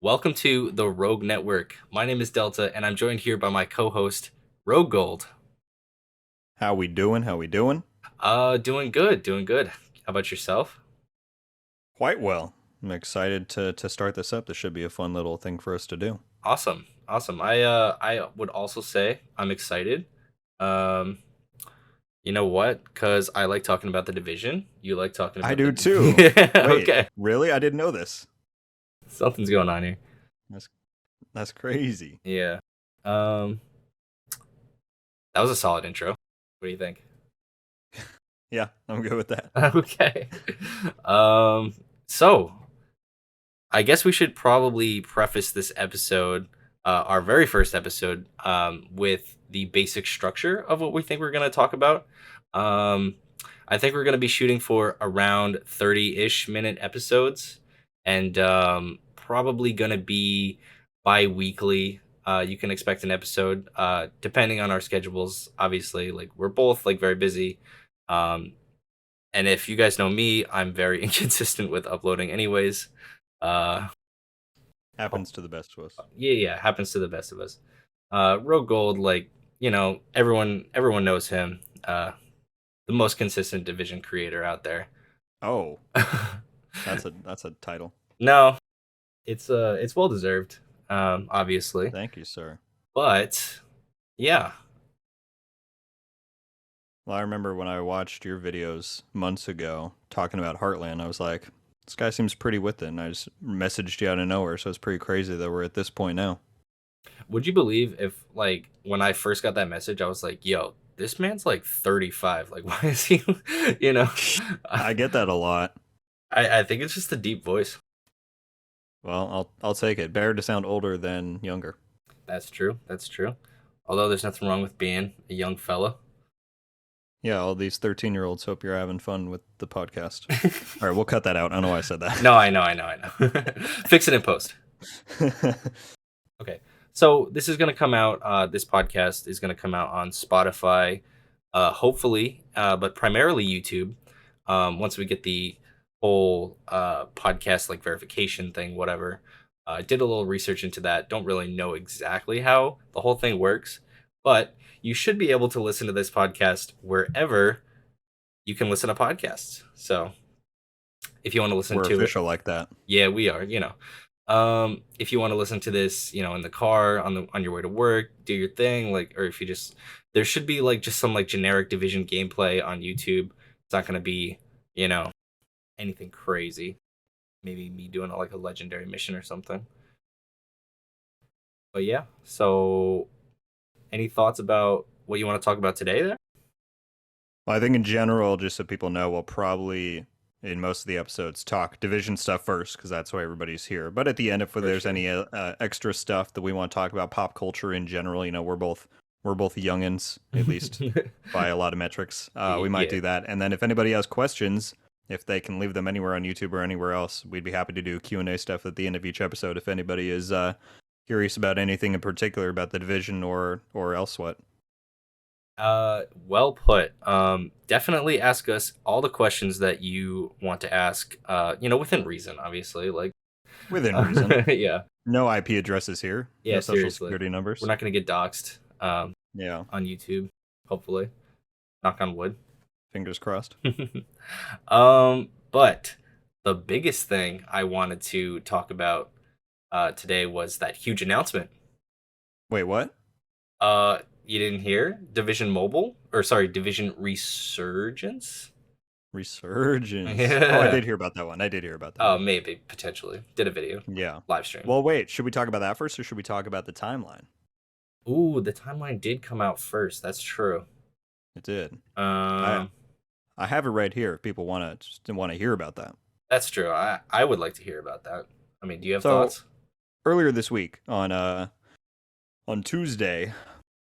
Welcome to the Rogue Network. My name is Delta, and I'm joined here by my co-host, RogueGold. How we doing? How we doing? Doing good, doing good. How about yourself? Quite well. I'm excited to start this up. This should be a fun little thing for us to do. Awesome, awesome. I would also say I'm excited. Um, you know what? Because I like talking about the division. You like talking I about do the too. yeah. Wait, Okay, really? I didn't know this. something's going on here. That's that's crazy. Yeah. Um, that was a solid intro. What do you think? Yeah, I'm good with that. Okay. Um, so I guess we should probably preface this episode, our very first episode, with the basic structure of what we think we're going to talk about. Um, I think we're going to be shooting for around 30-ish minute episodes and probably going to be bi-weekly. You can expect an episode depending on our schedules. Obviously, like we're both like very busy. Um, and if you guys know me, I'm very inconsistent with uploading anyways. Uh, Happens to the best of us. yeah, happens to the best of us. Rogue Gold, like everyone knows him. The most consistent division creator out there. Oh, that's a title. No, it's well deserved, obviously. Thank you, sir. But yeah, Well, I remember when I watched your videos months ago talking about Heartland, I was like, this guy seems pretty with it, and I just messaged you out of nowhere, so it's pretty crazy that we're at this point now. would you believe if like when I first got that message, I was like, "Yo, this man's like 35. Like, why is he?" you know, I get that a lot. I think it's just the deep voice. Well, I'll take it. Better to sound older than younger. That's true. That's true. Although there's nothing wrong with being a young fella. Yeah, all these 13-year-olds hope you're having fun with the podcast. All right, we'll cut that out. I don't know why I said that. No, I know. Fix it in post. Okay. So this is gonna come out. This podcast is gonna come out on Spotify, hopefully, but primarily YouTube. Once we get the whole podcast like verification thing, whatever. I did a little research into that. Don't really know exactly how the whole thing works, but you should be able to listen to this podcast wherever you can listen to podcasts. So if you want to listen We're to it, official like that. yeah, we are. If you want to listen to this, in the car on your way to work, do your thing, like, or if you just there should be like just some like generic division gameplay on YouTube. It's not gonna be, you know, anything crazy. Maybe me doing like a legendary mission or something. But yeah, so any thoughts about what you want to talk about today there? Well, I think in general, just so people know, we'll probably in most of the episodes talk division stuff first because that's why everybody's here. But at the end, if For there's sure. any extra stuff that we want to talk about pop culture in general, we're both youngins, at least by a lot of metrics. We might Yeah. do that, and then if anybody has questions, if they can leave them anywhere on YouTube or anywhere else, we'd be happy to do Q&A stuff at the end of each episode if anybody is curious about anything in particular about the division or else what. Well put. Definitely ask us all the questions that you want to ask. Within reason, obviously. Like, Within reason. yeah, No IP addresses here. yeah. No social Seriously, security we're numbers. not gonna get doxxed. Yeah. On YouTube, hopefully. Knock on wood. Fingers crossed. But the biggest thing I wanted to talk about today was that huge announcement. Wait, what? You didn't hear Division Mobile, or sorry, Division Resurgence? Resurgence. Oh, I Yeah. did hear about that one. I did hear about that Oh, one. maybe potentially did a video Yeah. live stream. Well, wait. Should we talk about that first, or should we talk about the timeline? Ooh, the timeline did come out first. That's true. It did. I Um, I have it right here. If people want to hear about that. that's true. I would like to hear about that. I mean, do you have So thoughts? earlier this week on Tuesday,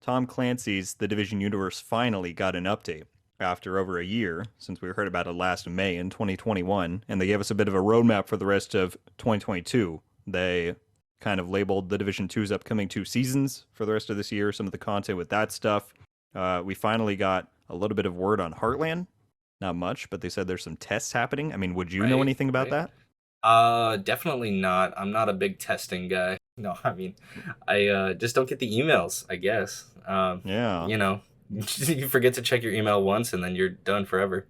Tom Clancy's The Division universe finally got an update after over a year since we heard about it last May in 2021, and they gave us a bit of a roadmap for the rest of 2022. They kind of labeled The Division 2's upcoming 2 seasons for the rest of this year, some of the content with that stuff. We finally got a little bit of word on Heartland. Not much, but they said there's some tests happening. I mean, would you know Right, anything about right. that? Definitely not. I'm not a big testing guy. No, I mean, I just don't get the emails, I guess. Yeah. You know, you forget to check your email once and then you're done forever.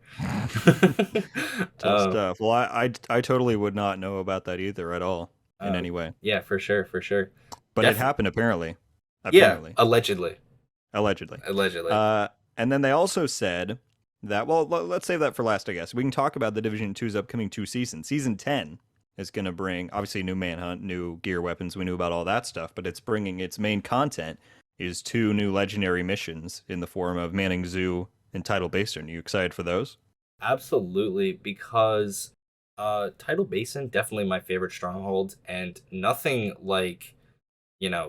Tough um, stuff. Well, I totally would not know about that either at all in uh, any way. yeah, for sure, for sure. But it Def happened apparently. Yeah, Apparently. allegedly. Allegedly. Allegedly. Uh, and then they also said that, well, let's save that for last, I guess. We can talk about the Division Two's upcoming two seasons. Season 10 is going to bring, obviously, new Manhunt, new gear weapons. We knew about all that stuff, but it's bringing its main content is two new legendary missions in the form of Manning Zoo and Tidal Basin. Are you excited for those? Absolutely, because Tidal Basin definitely my favorite stronghold, and nothing like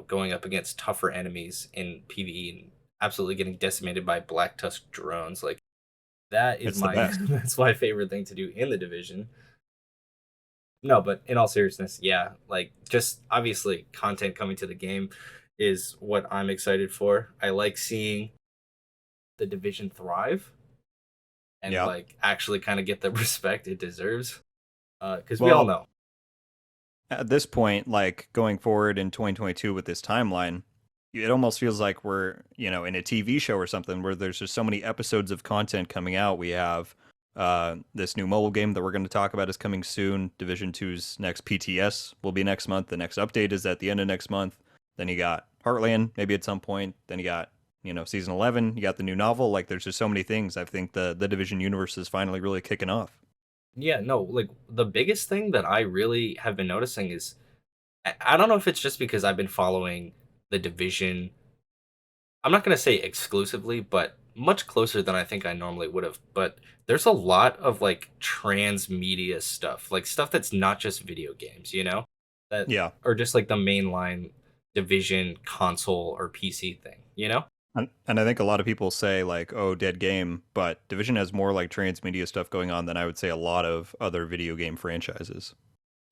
going up against tougher enemies in PvE and absolutely getting decimated by Black Tusk drones. Like that is It's the my best. that's my favorite thing to do in the division. No, but in all seriousness, yeah, like just obviously content coming to the game is what I'm excited for. I like seeing the division thrive and Yeah. like actually kind of get the respect it deserves. Because we all Well, know. at this point, like going forward in 2022 with this timeline, it almost feels like we're, in a TV show or something where there's just so many episodes of content coming out. We have this new mobile game that we're going to talk about is coming soon. Division Two's next PTS will be next month. The next update is at the end of next month. Then you got Heartland, maybe at some point. Then you got, season 11. You got the new novel. Like there's just so many things. I think the Division universe is finally really kicking off. Yeah, no, like the biggest thing that I really have been noticing is I don't know if it's just because I've been following the division. I'm not going to say exclusively, but much closer than I think I normally would have. But there's a lot of like transmedia stuff, like stuff that's not just video games, that Yeah. or just like the mainline division console or PC thing. And I think a lot of people say like, "Oh, dead game," but Division has more like transmedia stuff going on than I would say a lot of other video game franchises.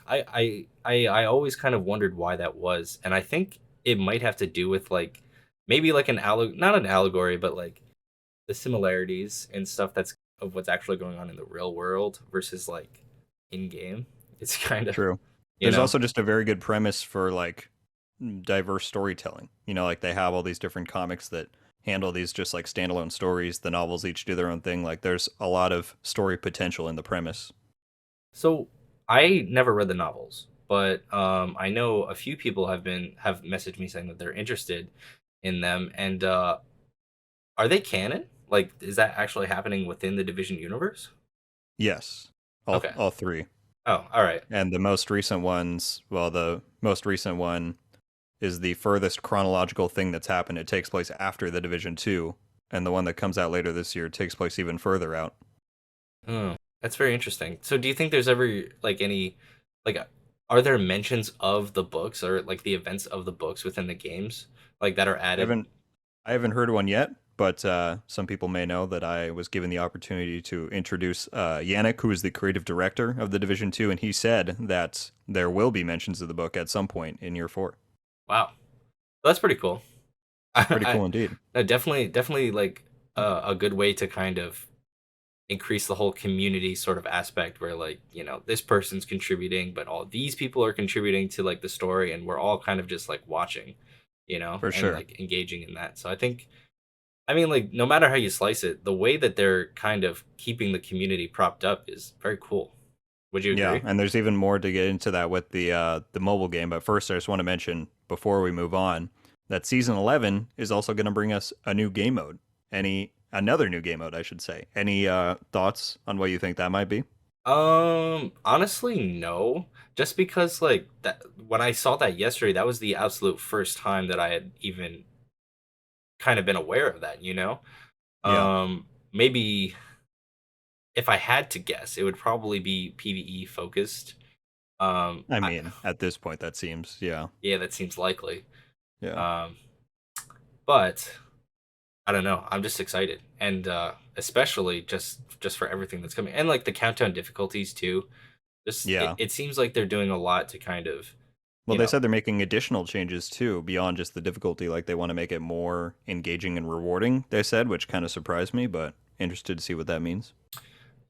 I always kind of wondered why that was, and I think it might have to do with like maybe like not an allegory, but like the similarities and stuff that's of what's actually going on in the real world versus like in game. It's kind of True. you There's know also just a very good premise for like diverse storytelling. Like they have all these different comics that handle these just like standalone stories. The novels each do their own thing. Like there's a lot of story potential in the premise. So I never read the novels, but I know a few people have messaged me saying that they're interested in them, and are they canon? Like, is that actually happening within the Division universe? Yes. All Okay. all three. Oh, all right. And the most recent ones, well, the most recent one is the furthest chronological thing that's happened. It takes place after the Division 2, and the one that comes out later this year takes place even further out. Oh, that's very interesting. So, do you think there's ever like any like are there mentions of the books or like the events of the books within the games like that are I added? haven't I haven't heard one yet, but some people may know that I was given the opportunity to introduce Yannick, who is the creative director of the Division 2, and he said that there will be mentions of the book at some point in year 4. Wow, that's pretty cool. Pretty I, cool indeed. definitely like a good way to kind of increase the whole community sort of aspect where like this person's contributing but all these people are contributing to like the story and we're all kind of just like watching For and sure. like engaging in that. So I mean like no matter how you slice it, the way that they're kind of keeping the community propped up is very cool. Would you Yeah, agree? and there's even more to get into that with the mobile game. But first, I just want to mention before we move on that season 11 is also going to bring us a new game mode. Another new game mode, I should say. Any thoughts on what you think that might be? Honestly no, just because like that when I saw that yesterday, that was the absolute first time that I had even kind of been aware of that. Yeah, Maybe if I had to guess, it would probably be PvE focused. I mean, at this point, that seems Yeah, that seems likely. yeah, Um, but I don't know. I'm just excited, and especially just for everything that's coming, and like the countdown difficulties too. Just yeah. it seems like they're doing a lot to kind of, Well, you they know, said they're making additional changes too, beyond just the difficulty. Like they want to make it more engaging and rewarding. They said, which kind of surprised me, but interested to see what that means.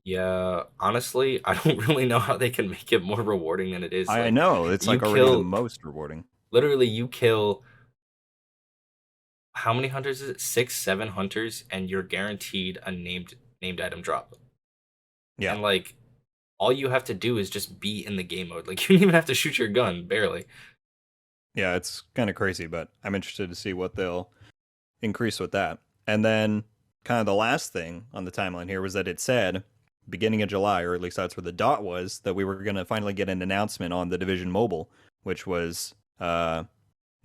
Yeah, honestly, I don't really know how they can make it more rewarding than it is. I Like, know, it's you like already the kill most rewarding. literally you kill how many hunters is it? 6, 7 hunters, and you're guaranteed a named item drop. Yeah. And like all you have to do is just be in the game mode. Like you don't even have to shoot your gun, barely. Yeah, it's kind of crazy, but I'm interested to see what they'll increase with that. And then kind of the last thing on the timeline here was that it said beginning of July, or at least that's where the dot was, that we were going to finally get an announcement on the Division Mobile, which was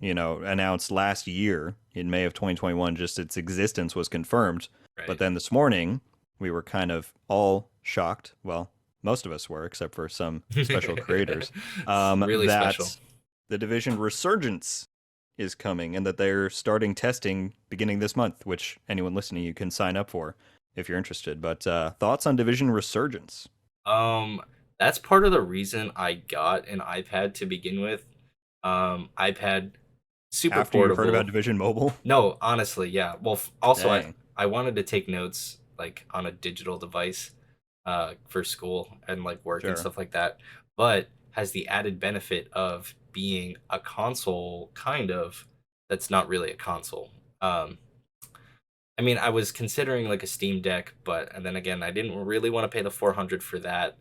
announced last year in May of 2021. Just its existence was confirmed. But Right. then this morning, we were kind of all shocked. Well, most of us were, except for some special creators, It's really special. that the Division Resurgence is coming and that they're starting testing beginning this month, which anyone listening you can sign up for if you're interested. But thoughts on Division Resurgence? Um, that's part of the reason I got an iPad to begin with. iPad super After you heard about portable. Division Mobile? No, honestly, yeah. Well, also Dang. I wanted to take notes like on a digital device for school and like work and Sure. stuff like that, but has the added benefit of being a console kind of that's not really a console. Um I mean, I was considering like a Steam Deck, but and then again, I didn't really want to pay the 400 for that.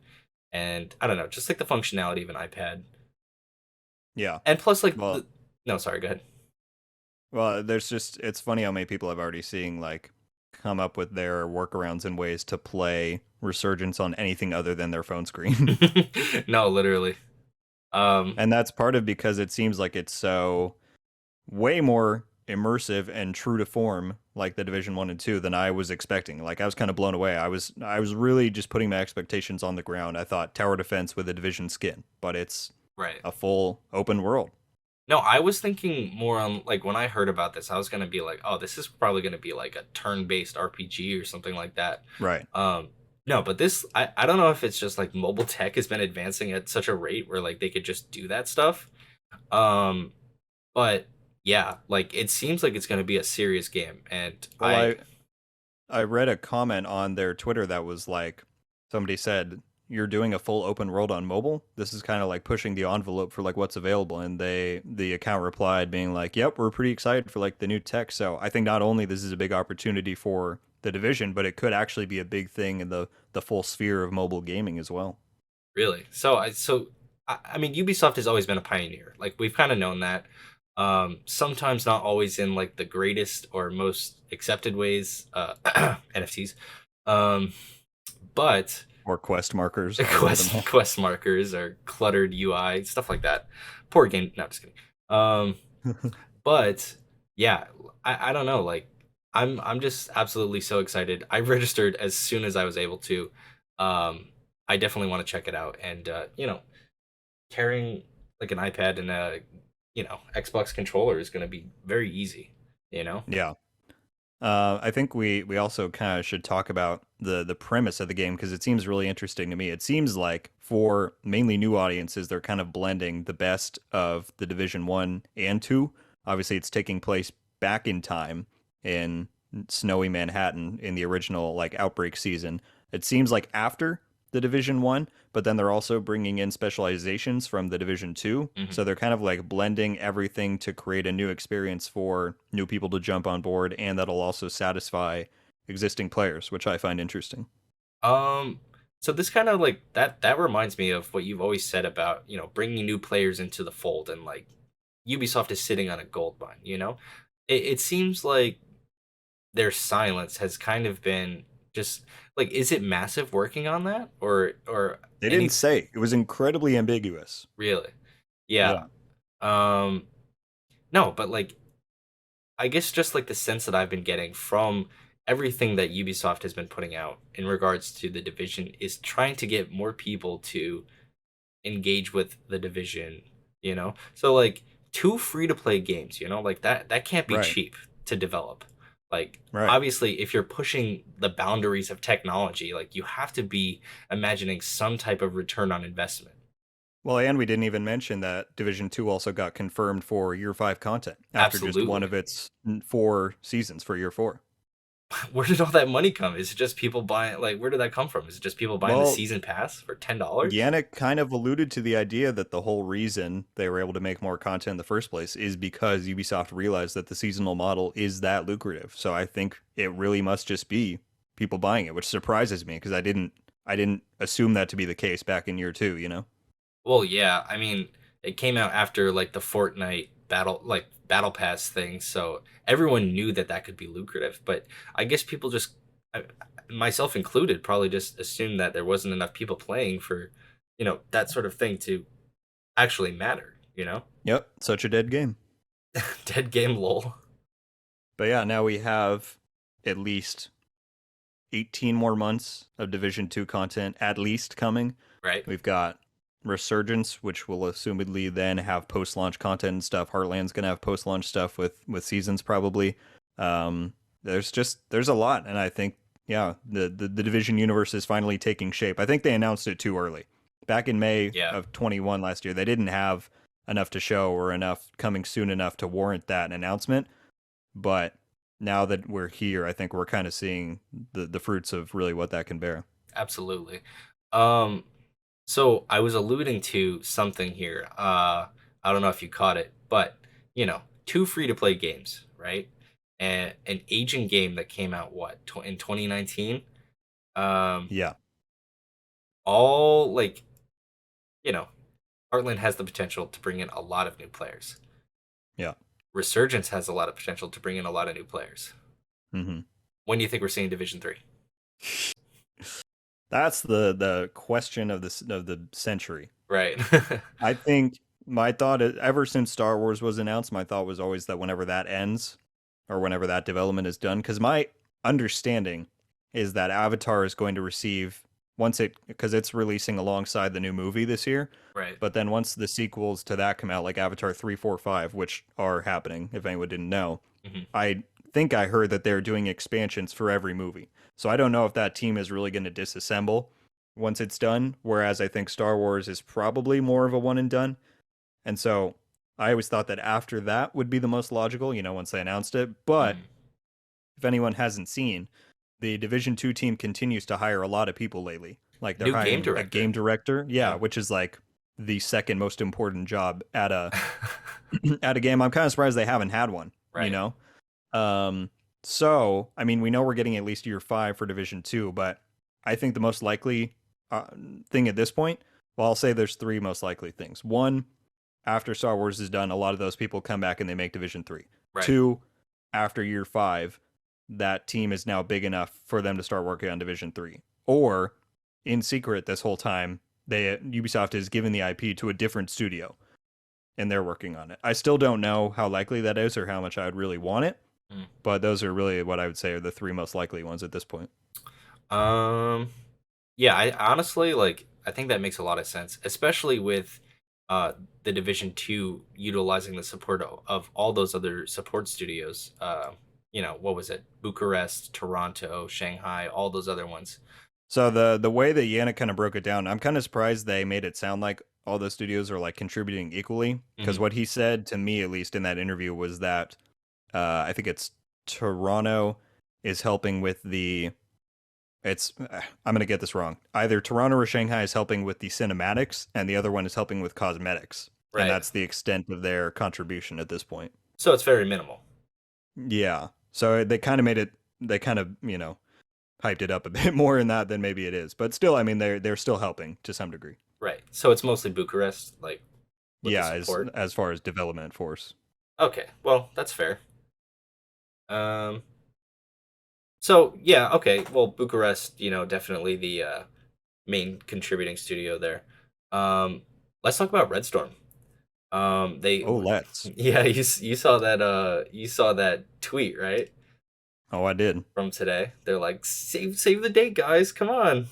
And I don't know, just like the functionality of an iPad. Yeah. And plus like Well, no, sorry, go ahead. there's just it's funny how many people I've already seen like come up with their workarounds and ways to play Resurgence on anything other than their phone screen. No, literally. Um And that's part of because it seems like it's so way more immersive and true to form like the Division 1 and 2 than I was expecting. Like I was kind of blown away. I was really just putting my expectations on the ground. I thought tower defense with a Division skin, but it's right. a full open world. No, I was thinking more on like when I heard about this, I was gonna be like, oh, this is probably gonna be like a turn-based RPG or something like that. Right. Um, no, but this I don't know if it's just like mobile tech has been advancing at such a rate where like they could just do that stuff. Um, but yeah, like it seems like it's gonna be a serious game, and Well, I read a comment on their Twitter that was like somebody said you're doing a full open world on mobile. This is kind of like pushing the envelope for like what's available, and the account replied being like, "Yep, we're pretty excited for like the new tech." So I think not only this is a big opportunity for the division, but it could actually be a big thing in the full sphere of mobile gaming as well. really. I mean, Ubisoft has always been a pioneer. Like we've kind of known that. Sometimes not always in like the greatest or most accepted ways. NFTs. Um, but Or quest markers, I love them all. quest markers or cluttered UI stuff like that. Poor game. No, just kidding. Um, but yeah, I don't know. Like I'm just absolutely so excited. I registered as soon as I was able to. I definitely want to check it out, and carrying like an iPad and a Xbox controller is going to be very easy. You know. Yeah. I think we also kind of should talk about the premise of the game because it seems really interesting to me. It seems like for mainly new audiences, they're kind of blending the best of the Division 1 and 2. Obviously, it's taking place back in time in snowy Manhattan in the original like Outbreak season. It seems like after the Division 1, but then they're also bringing in specializations from the Division 2. Hmm. So they're kind of like blending everything to create a new experience for new people to jump on board, and that'll also satisfy existing players, which I find interesting. Um, so this kind of like that reminds me of what you've always said about bringing new players into the fold, and like Ubisoft is sitting on a gold mine. It seems like their silence has kind of been just like, is it massive working on that or They any didn't say. It was incredibly ambiguous. really? Yeah. Yeah. Um, no, but like I guess just like the sense that I've been getting from everything that Ubisoft has been putting out in regards to the division is trying to get more people to engage with the division, So like two free to play games, like that can't be Right. cheap to develop. Like Right. obviously if you're pushing the boundaries of technology, like you have to be imagining some type of return on investment. Well, and we didn't even mention that Division 2 also got confirmed for Year 5 content after just one Absolutely. of its 4 seasons for Year 4. Where did all that money come? Is it just people buying? Like, where did that come from? Is it just people buying the Well, season pass for $10? Yannick kind of alluded to the idea that the whole reason they were able to make more content in the first place is because Ubisoft realized that the seasonal model is that lucrative. So I think it really must just be people buying it, which surprises me because I didn't assume that to be the case back in year two, you know? Well, yeah. I mean, it came out after like the Fortnite battle pass thing, so everyone knew that that could be lucrative. But I guess people just, I- myself included, probably just assumed that there wasn't enough people playing for, that sort of thing to actually matter. Yep, such a dead game. Dead game, lol. But yeah, now we have at least 18 more months of Division 2 content at least coming. Right. We've got Resurgence, which will assumedly then have post-launch content and stuff. Heartland's gonna have post-launch stuff with seasons probably. There's a lot, and I think the Division universe is finally taking shape. I think they announced it too early. Back in May Yeah. of 21 last year, they didn't have enough to show or enough coming soon enough to warrant that announcement. But now that we're here, I think we're kind of seeing the fruits of really what that can bear. Absolutely. Um, so I was alluding to something here. I don't know if you caught it, but two free to play games, right? And an aging game that came out in 2019. Um, Yeah, all like you know, Heartland has the potential to bring in a lot of new players. yeah. Resurgence has a lot of potential to bring in a lot of new players. hmm When do you think we're seeing Division 3? That's the question of the century. Right. I think my thought ever since Star Wars was announced, my thought was always that whenever that ends or whenever that development is done, because my understanding is that Avatar is going to receive once it because it's releasing alongside the new movie this year. Right. But then once the sequels to that come out, like Avatar 3, 4, 5, which are happening, if anyone didn't know, Hmm. I think I heard that they're doing expansions for every movie. So I don't know if that team is really going to disassemble once it's done. Whereas I think Star Wars is probably more of a one and done. And so I always thought that after that would be the most logical, once they announced it. But Hmm. if anyone hasn't seen, the Division 2 team continues to hire a lot of people lately. Like they're New game hiring a director. game director, yeah, Yeah. which is like the second most important job at a at a game. I'm kind of surprised they haven't had one, you Right. know. Um, so I mean, we know we're getting at least year 5 for Division 2, but I think the most likely uh, thing at this point, well, I'll say there's three most likely things. One, after Star Wars is done, a lot of those people come back and they make Division 3. Right. Two, after year 5, that team is now big enough for them to start working on Division 3. Or in secret this whole time, Ubisoft has given the IP to a different studio and they're working on it. I still don't know how likely that is or how much I would really want it, Mm. but those are really what I would say are the three most likely ones at this point. Um, yeah, I honestly I think that makes a lot of sense, especially with uh the Division 2 utilizing the support of all those other support studios. What was it? Bucharest, Toronto, Shanghai, all those other ones. So the way that Yannick kind of broke it down, I'm kind of surprised they made it sound like all the studios are like contributing equally. Because Hmm. what he said to me, at least in that interview, was that I think it's Toronto is helping with the. It's I'm gonna get this wrong. Either Toronto or Shanghai is helping with the cinematics, and the other one is helping with cosmetics, and Right. that's the extent of their contribution at this point. So it's very minimal. Yeah. So they kind of made it. They kind of hyped it up a bit more in that than maybe it is. But still, I mean, they're still helping to some degree. Right. So it's mostly Bucharest, with the Yeah, support. as far as development force. Okay. Well, that's fair. Um. So yeah. Okay. Well, Bucharest, definitely the main contributing studio there. Um. Let's talk about Red Storm. They, Oh, let's. yeah, you saw that you saw that tweet, right, Oh, I did. from today. They're like, save the date, guys, come on.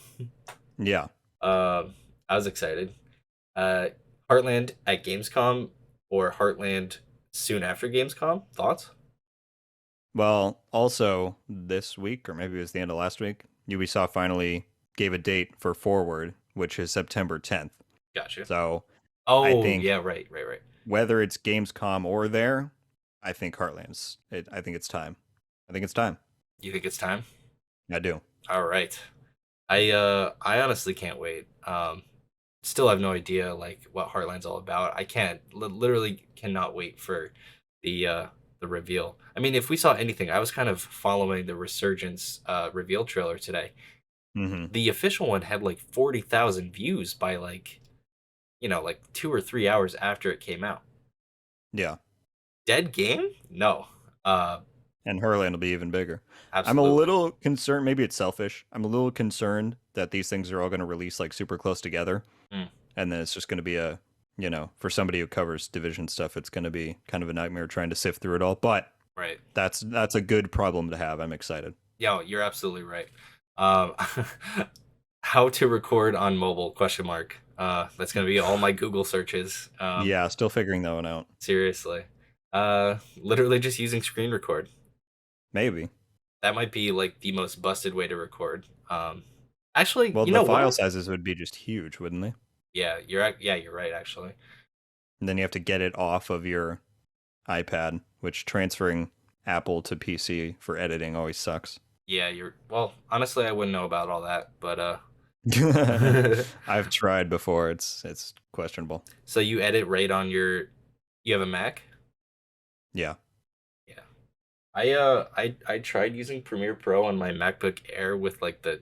Yeah. I was excited. Uh, Heartland at Gamescom or Heartland soon after Gamescom. Thoughts? Well, also this week, or maybe it was the end of last week, Ubisoft finally gave a date for Forward, which is September 10th. Gotcha. So I Oh think yeah, right, right, right. whether it's Gamescom or there, I think I think it's time. I think it's time. You think it's time? I do. All right. I honestly can't wait. Still have no idea like what Heartland's all about. I can't literally cannot wait for the reveal. I mean, if we saw anything, I was kind of following the Resurgence reveal trailer today. Hmm. The official one had like 40,000 views by like 2 or 3 hours after it came out. Yeah. Dead game? No. Uh, And Heartland will be even bigger. I'm a Absolutely. little concerned. Maybe it's selfish. I'm a little concerned that these things are all going to release like super close together, Mm, and then it's just going to be for somebody who covers division stuff, it's going to be kind of a nightmare trying to sift through it all. But right. that's a good problem to have. I'm excited. Yo, you're absolutely right. Um, how to record on mobile? Question mark. That's gonna be all my Google searches. Yeah, still figuring that one out. Seriously. Literally just using screen record. Maybe. That might be like the most busted way to record. Actually, Well, you the know file what? sizes would be just huge, wouldn't they? Yeah, you're right. Actually, And then you have to get it off of your iPad, which transferring Apple to PC for editing always sucks. yeah, you're. Well, honestly, I wouldn't know about all that, but I've tried before. It's questionable. so you edit right on your. You have a Mac? Yeah. Yeah. I tried using Premiere Pro on my MacBook Air with like the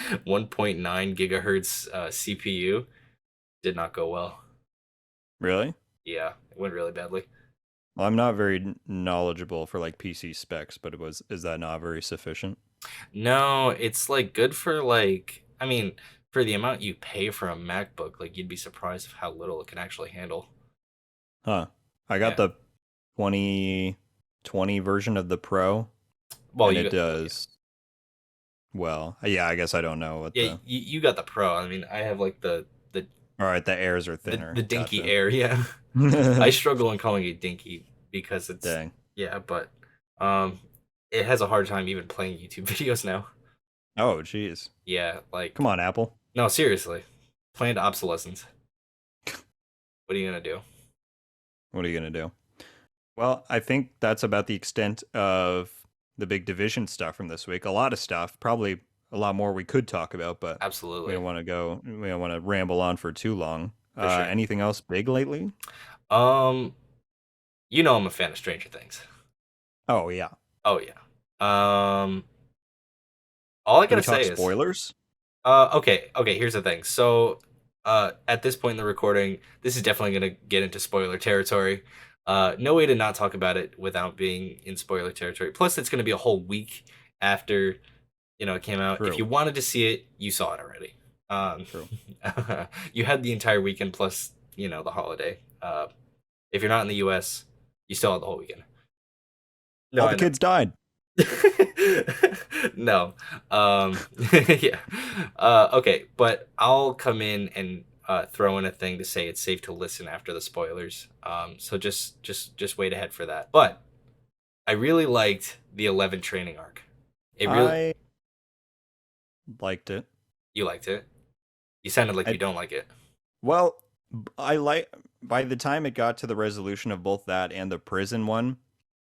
1.9 gigahertz CPU. Did not go well. Really? Yeah, it went really badly. Well, I'm not very knowledgeable for like PC specs, but is that not very sufficient? No, it's like good for like I mean, for the amount you pay for a MacBook, like you'd be surprised of how little it can actually handle. Huh. I got Yeah. the 2020 version of the Pro, Well, and you it got well, yeah. does well. Yeah, I guess I don't know what Yeah, the. you got the Pro. I mean, I have like the All right, the airs are the thinner. dinky Gotcha. Air, yeah. I struggle in calling it dinky because it's Dang. yeah, but um it has a hard time even playing YouTube videos now. Oh, jeez. Yeah, Come like on, Apple. no, seriously. Planned obsolescence. What are you gonna do? What are you gonna do? Well, I think that's about the extent of the big division stuff from this week. A lot of stuff, probably a lot more we could talk about, but Absolutely. we don't want to ramble on for too long. For sure. Anything else big lately? Um, you know I'm a fan of Stranger Things. Oh yeah. Oh yeah. Um, all I Can we gotta talk say is, spoilers? okay. Here's the thing. So, at this point in the recording, this is definitely gonna get into spoiler territory. No way to not talk about it without being in spoiler territory. Plus, it's gonna be a whole week after it came out. If True. you wanted to see it, you saw it already. Um, True. you had the entire weekend plus the holiday. If you're not in the U.S., you still had the whole weekend. No, All I the know. kids died. No. Yeah. Okay, but I'll come in and throw in a thing to say it's safe to listen after the spoilers. So just wait ahead for that. But I really liked the 11 training arc. It really I liked it. You liked it. You sounded like I you don't like it. well, I like by the time it got to the resolution of both that and the prison one,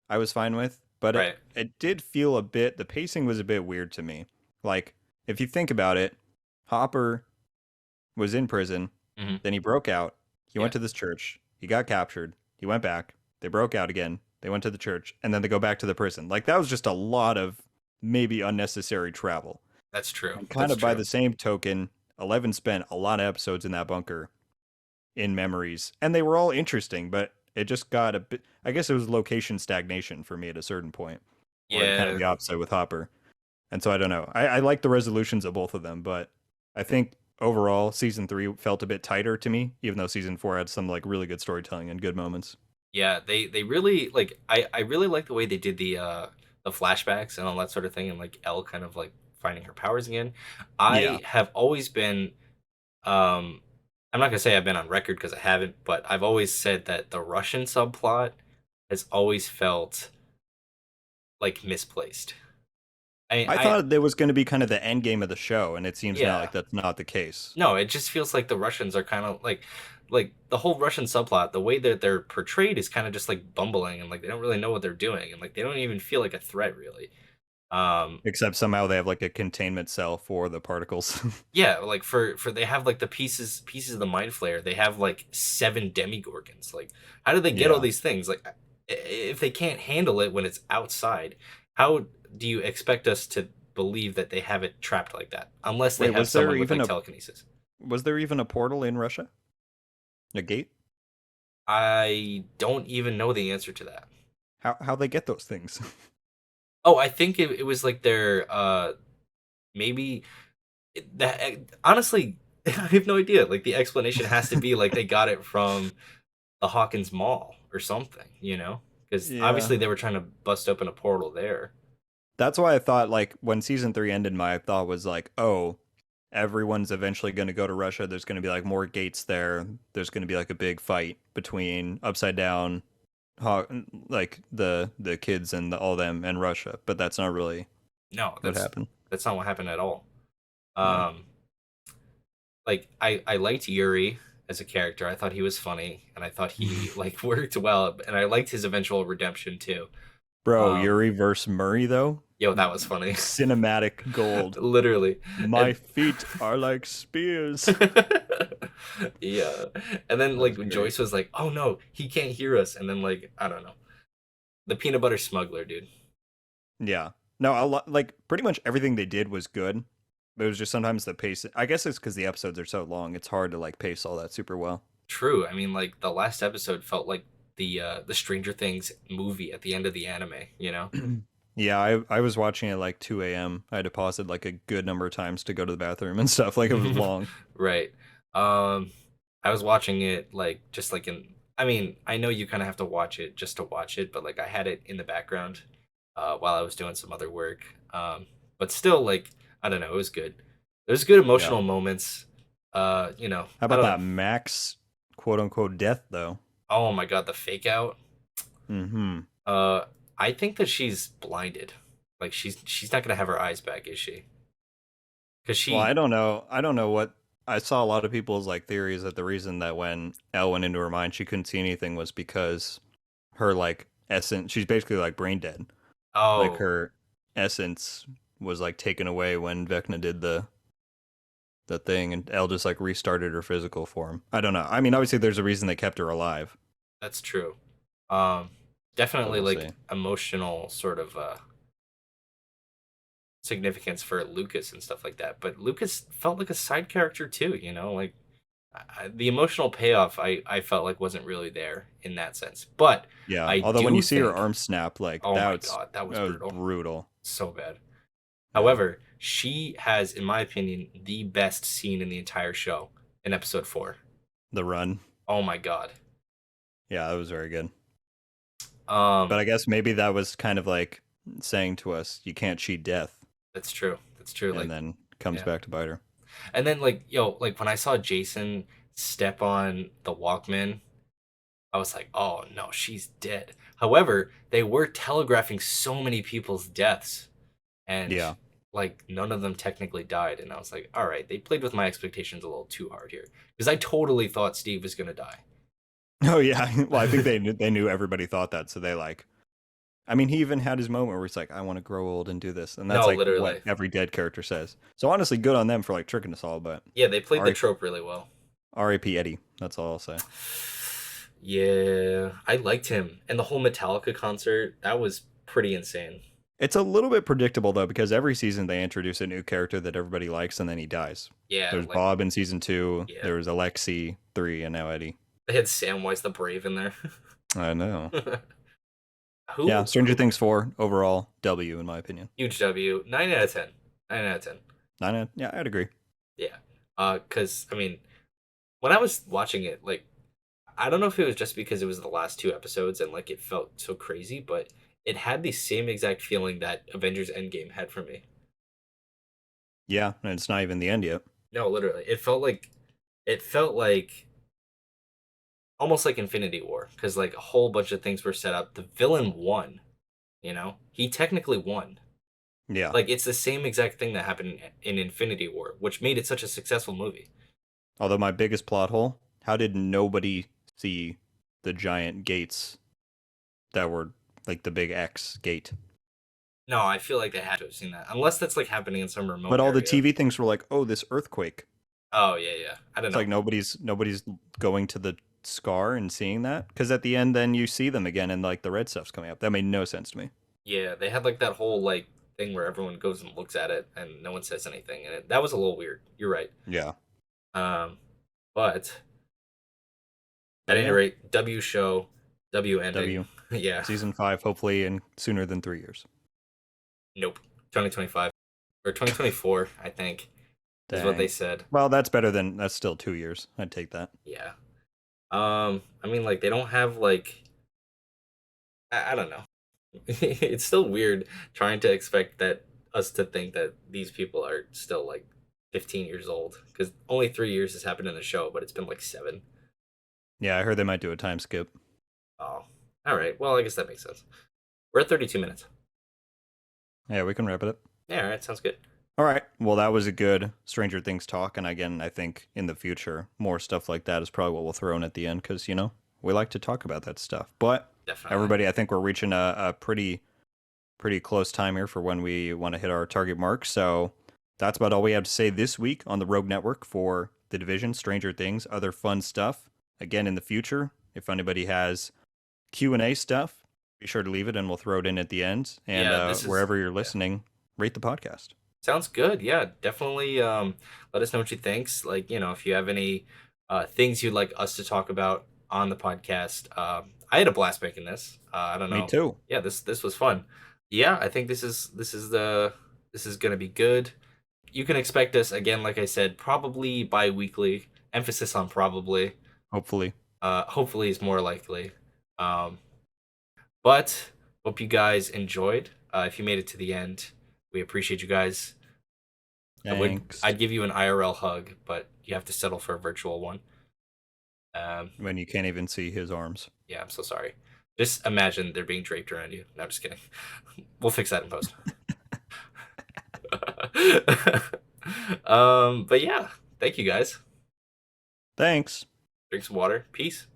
I was fine with. But Right. it did feel a bit. The pacing was a bit weird to me. Like if you think about it, Hopper was in prison, Hmm. then he broke out. He Yeah, went to this church. He got captured. He went back. They broke out again. They went to the church, and then they go back to the prison. Like that was just a lot of maybe unnecessary travel. that's true. And kind That's of by true. the same token, 11 spent a lot of episodes in that bunker in memories, and they were all interesting, but it just got a bit. I guess it was location stagnation for me at a certain point, or kind of Yeah, the opposite with Hopper. And so I don't know. I like the resolutions of both of them, but I think overall season 3 felt a bit tighter to me, even though season 4 had some like really good storytelling and good moments. yeah. They really like. I really like the way they did the flashbacks and all that sort of thing, and like Elle kind of like finding her powers again. Yeah, I have always been um. I'm not gonna say I've been on record because I haven't, but I've always said that the Russian subplot has always felt like misplaced. I I thought there was going to be kind of the end game of the show, and it seems now Yeah. like that's not the case. No, it just feels like the Russians are kind of like the whole Russian subplot, the way that they're portrayed is kind of just like bumbling and like they don't really know what they're doing and like they don't even feel like a threat really. Except somehow they have like a containment cell for the particles. Yeah, like for they have like the pieces of the mind flayer. They have like 7 demigorgons. Like, how do they get all Yeah. these things? Like, if they can't handle it when it's outside, how do you expect us to believe that they have it trapped like that? Unless they Wait, have someone with like telekinesis. was there even a portal in Russia? A gate? I don't even know the answer to that. How they get those things? Oh, I think it was like their maybe honestly, I have no idea. Like, the explanation has to be like they got it from the Hawkins Mall or something, you know? Because Yeah. obviously they were trying to bust open a portal there. That's why I thought like when season 3 ended, my thought was like, oh, everyone's eventually going to go to Russia. There's going to be like more gates there. There's going to be like a big fight between Upside Down, like the kids and all them and Russia. But that's not really No, what happened. that's not what happened at all. Yeah. Um, like I liked Yuri as a character. I thought he was funny, and I thought he like worked well, and I liked his eventual redemption too. Bro, Um, Yuri versus Murray though, yo, that was funny. cinematic gold. Literally. My And feet are like spears. yeah. And then That was like when great. Joyce was like, "Oh no, he can't hear us." And then like, I don't know. The peanut butter smuggler, dude. Yeah. No, like pretty much everything they did was good. But it was just sometimes the pace. I guess it's because the episodes are so long. It's hard to like pace all that super well. True. I mean, like, the last episode felt like the Stranger Things movie at the end of the anime, you know? Yeah, I was watching it like 2 a.m. I had to pause it like a good number of times to go to the bathroom and stuff. Like it was long. Right. Um I was watching it like just like in I mean, I know you kind of have to watch it just to watch it, but like I had it in the background while I was doing some other work. But still, like, I don't know, it was good. There's good Yeah. emotional moments. You know, How I about don't that Max quote unquote death though? Oh my god, the fake out. Mm-hmm. Uh, I think that she's blinded. Like, she's not gonna have her eyes back, is she? Because Well, I she. don't know. I don't know what I saw a lot of people's like theories that the reason that when Elle went into her mind she couldn't see anything was because her like essence she's basically like brain dead. Like Oh, her essence was like taken away when Vecna did the thing and Elle just like restarted her physical form. I don't know. I mean, obviously there's a reason they kept her alive, that's true. Um, but Definitely we'll like see. emotional sort of significance for Lucas and stuff like that. But Lucas felt like a side character too. You know, like the emotional payoff I felt like wasn't really there in that sense. But Yeah. I Although when you do see her think. arm snap, like Oh my god, that was that was brutal. brutal. So bad. Yeah. However, she has, in my opinion, the best scene in the entire show in episode 4. The run. Oh my god. Yeah, that was very good. But Um, I guess maybe that was kind of like saying to us, you can't cheat death, that's true. That's true. and Like, then comes yeah. back to bite her. And then like, yo, like when I saw Jason step on the Walkman, I was like, oh no, she's dead. However, they were telegraphing so many people's deaths, and Yeah. like none of them technically died. And I was like, all right, they played with my expectations a little too hard here because I totally thought Steve was gonna die. Oh yeah. Well, I think they knew everybody thought that, so they like. I mean, he even had his moment where he's like, "I want to grow old and do this," and that's No, like what literally. every dead character says. So honestly, good on them for like tricking us all. But Yeah, they played the R. trope really well. R.A.P. Eddie. That's all I'll say. Yeah, I liked him. And the whole Metallica concert, that was pretty insane. It's a little bit predictable though, because every season they introduce a new character that everybody likes, and then he dies. Yeah, There's like, Bob in season 2. yeah. There was Alexi 3, and now Eddie. They had Samwise the Brave in there. I know. Yeah, Who, Stranger who, Things 4 overall W in my opinion. huge W. 9 out of 10. 9 out of 10. Yeah, I'd agree. Yeah. Cause I mean, when I was watching it, like, I don't know if it was just because it was the last 2 episodes and like it felt so crazy, but it had the same exact feeling that Avengers Endgame had for me. Yeah, and it's not even the end yet. No, literally. It felt like almost like Infinity War, because like a whole bunch of things were set up. The villain won, you know? He technically won. Yeah. Like, it's the same exact thing that happened in Infinity War, which made it such a successful movie. Although my biggest plot hole, how did nobody see the giant gates that were like the big X gate? No, I feel like they had to have seen that, unless that's like happening in some remote But all the area. TV things were like, oh, this earthquake. Oh yeah, yeah. I don't It's know. like nobody's going to the scar and seeing that, because at the end then you see them again and like the red stuff's coming up. That made no sense to me. Yeah, they had like that whole like thing where everyone goes and looks at it and no one says anything, and that was a little weird. You're right. Yeah. Um, but at But any yeah, rate, W show, W ending. W Yeah, season 5 hopefully in sooner than 3 years. nope. 2025 or 2024, I think, is what they Dang. said. Well, that's still 2 years. I'd take that. Yeah. I mean, like they don't have like I don't know. It's still weird trying to expect that us to think that these people are still like 15 years old because only 3 years has happened in the show, but it's been like seven. Yeah, I heard they might do a time skip. Oh, all right. Well, I guess that makes sense. We're at 32 minutes. Yeah, we can wrap it up. Yeah, all right. Sounds good. All right. Well, that was a good Stranger Things talk. And again, I think in the future, more stuff like that is probably what we'll throw in at the end because, we like to talk about that stuff. But Definitely. everybody, I think we're reaching a pretty close time here for when we want to hit our target mark. So that's about all we have to say this week on the Rogue Network for The Division, Stranger Things, other fun stuff. Again, in the future, if anybody has Q&A stuff, be sure to leave it and we'll throw it in at the end. And Yeah, this is wherever you're yeah. listening, rate the podcast. Sounds good. Yeah, definitely. Let us know what you think. Like, if you have any things you'd like us to talk about on the podcast. I had a blast making this. I don't Me know. too. Yeah, this was fun. Yeah, I think this is gonna be good. You can expect us again, like I said, probably bi-weekly. Emphasis on probably. Hopefully. Hopefully is more likely. Um, but hope you guys enjoyed. If you made it to the end, we appreciate you guys. Thanks. I'd give you an IRL hug, but you have to settle for a virtual one. When you can't even see his arms. Yeah, I'm so sorry. Just imagine they're being draped around you. No, I'm just kidding. We'll fix that in post. But yeah, thank you guys. Thanks. Drink some water. Peace.